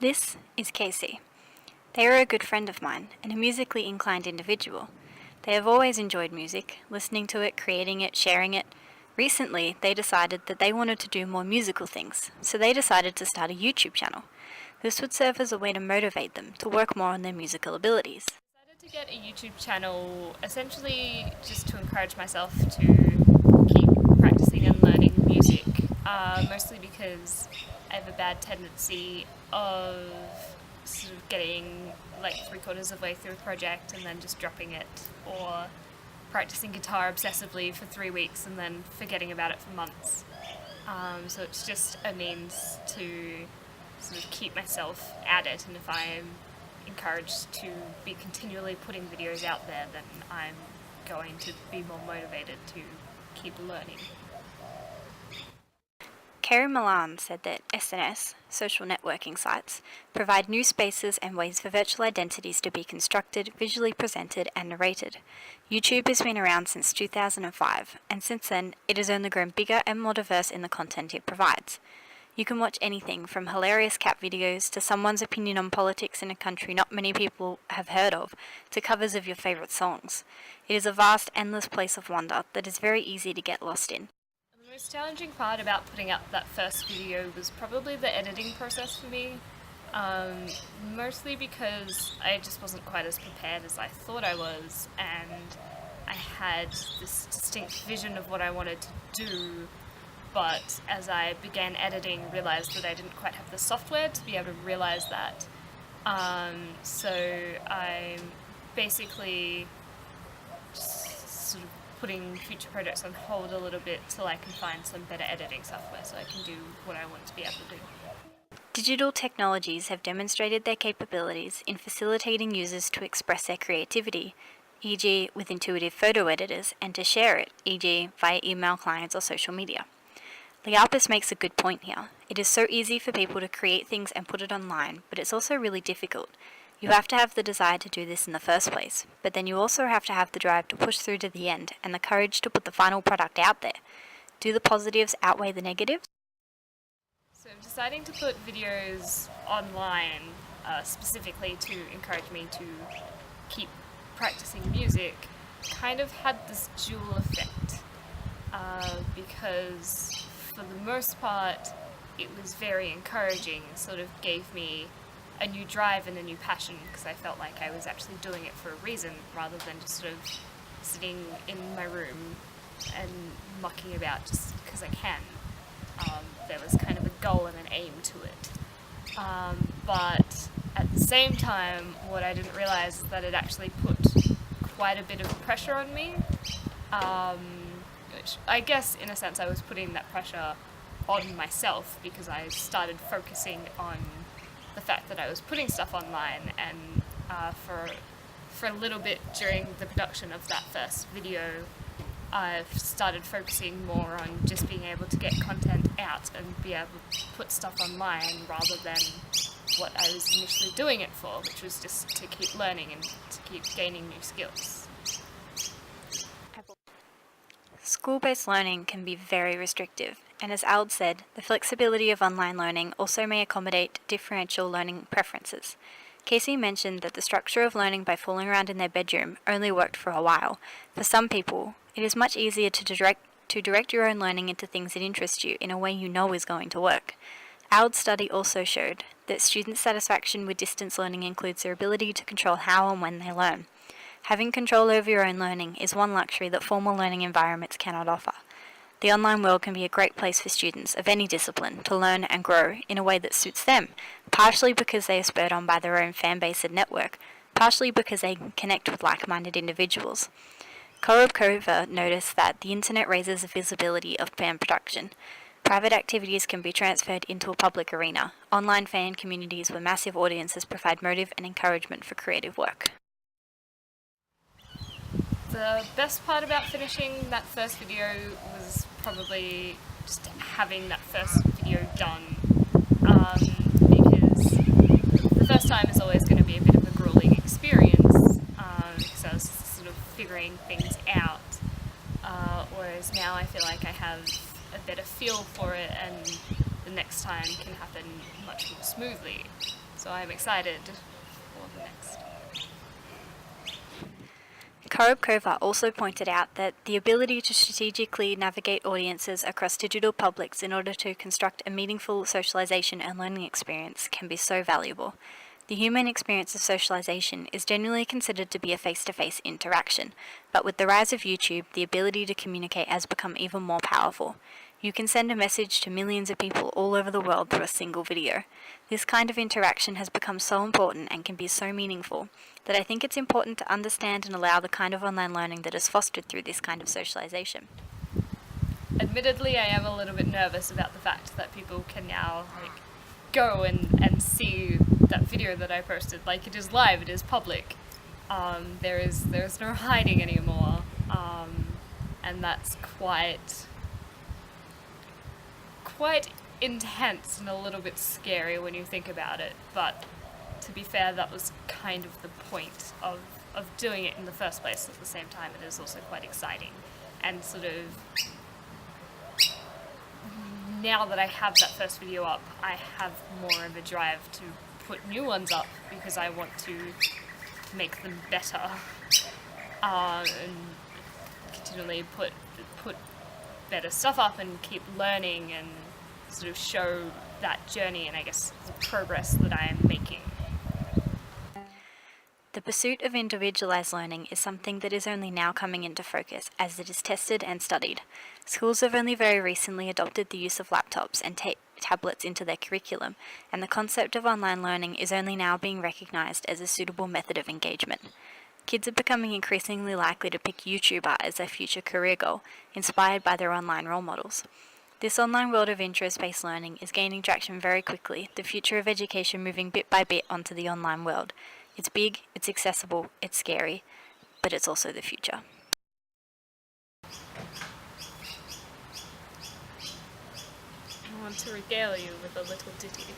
This is Casey. They are a good friend of mine and a musically inclined individual. They have always enjoyed music, listening to it, creating it, sharing it. Recently, they decided that they wanted to do more musical things, so they decided to start a YouTube channel. This would serve as a way to motivate them to work more on their musical abilities. I decided to get a YouTube channel essentially just to encourage myself to keep practicing and learning music, mostly because I have a bad tendency of sort of getting like 3/4 of the way through a project and then just dropping it, or practicing guitar obsessively for 3 weeks and then forgetting about it for months. So it's just a means to sort of keep myself at it, and if I'm encouraged to be continually putting videos out there, then I'm going to be more motivated to keep learning. Mallan said that SNS, social networking sites, provide new spaces and ways for virtual identities to be constructed, visually presented, and narrated. YouTube has been around since 2005, and since then, it has only grown bigger and more diverse in the content it provides. You can watch anything from hilarious cat videos to someone's opinion on politics in a country not many people have heard of, to covers of your favourite songs. It is a vast, endless place of wonder that is very easy to get lost in. The most challenging part about putting up that first video was probably the editing process for me, mostly because I just wasn't quite as prepared as I thought I was, and I had this distinct vision of what I wanted to do, but as I began editing, realised that I didn't quite have the software to be able to realise that. So I'm basically just sort of putting future projects on hold a little bit till I can find some better editing software so I can do what I want to be able to do. Digital technologies have demonstrated their capabilities in facilitating users to express their creativity, e.g. with intuitive photo editors, and to share it, e.g. via email clients or social media. Lipais makes a good point here. It is so easy for people to create things and put it online, but it's also really difficult. You have to have the desire to do this in the first place, but then you also have to have the drive to push through to the end and the courage to put the final product out there. Do the positives outweigh the negatives? So deciding to put videos online specifically to encourage me to keep practicing music kind of had this dual effect, because for the most part it was very encouraging and sort of gave me a new drive and a new passion, because I felt like I was actually doing it for a reason rather than just sort of sitting in my room and mucking about just because I can. There was kind of a goal and an aim to it. But at the same time, what I didn't realise is that it actually put quite a bit of pressure on me, which I guess in a sense I was putting that pressure on myself because I started focusing on the fact that I was putting stuff online, and for a little bit during the production of that first video, I've started focusing more on just being able to get content out and be able to put stuff online rather than what I was initially doing it for, which was just to keep learning and to keep gaining new skills. School-based learning can be very restrictive, and as Auld said, the flexibility of online learning also may accommodate differential learning preferences. Casey mentioned that the structure of learning by fooling around in their bedroom only worked for a while. For some people, it is much easier to direct your own learning into things that interest you in a way you know is going to work. Auld's study also showed that student satisfaction with distance learning includes their ability to control how and when they learn. Having control over your own learning is one luxury that formal learning environments cannot offer. The online world can be a great place for students of any discipline to learn and grow in a way that suits them, partially because they are spurred on by their own fan base and network, partially because they can connect with like-minded individuals. Korobkova noticed that the internet raises the visibility of fan production. Private activities can be transferred into a public arena. Online fan communities where massive audiences provide motive and encouragement for creative work. The best part about finishing that first video was probably just having that first video done, because the first time is always going to be a bit of a grueling experience, because I was sort of figuring things out, whereas now I feel like I have a better feel for it and the next time can happen much more smoothly. So I'm excited for the next. Korobkova also pointed out that the ability to strategically navigate audiences across digital publics in order to construct a meaningful socialization and learning experience can be so valuable. The human experience of socialization is generally considered to be a face-to-face interaction, but with the rise of YouTube, the ability to communicate has become even more powerful. You can send a message to millions of people all over the world through a single video. This kind of interaction has become so important and can be so meaningful that I think it's important to understand and allow the kind of online learning that is fostered through this kind of socialization. Admittedly, I am a little bit nervous about the fact that people can now go and see that video that I posted. It is live, it is public. There is no hiding anymore, and that's quite intense and a little bit scary when you think about it. But to be fair, that was kind of the point of doing it in the first place. At the same time, it is also quite exciting, and sort of now that I have that first video up, I have more of a drive to put new ones up because I want to make them better, and continually put better stuff up and keep learning and sort of show that journey and I guess the progress that I am making. The pursuit of individualized learning is something that is only now coming into focus as it is tested and studied. Schools have only very recently adopted the use of laptops and tablets into their curriculum, and the concept of online learning is only now being recognized as a suitable method of engagement. Kids are becoming increasingly likely to pick YouTube art as their future career goal, inspired by their online role models. This online world of interest-based learning is gaining traction very quickly, the future of education moving bit by bit onto the online world. It's big, it's accessible, it's scary, but it's also the future. I want to regale you with a little ditty.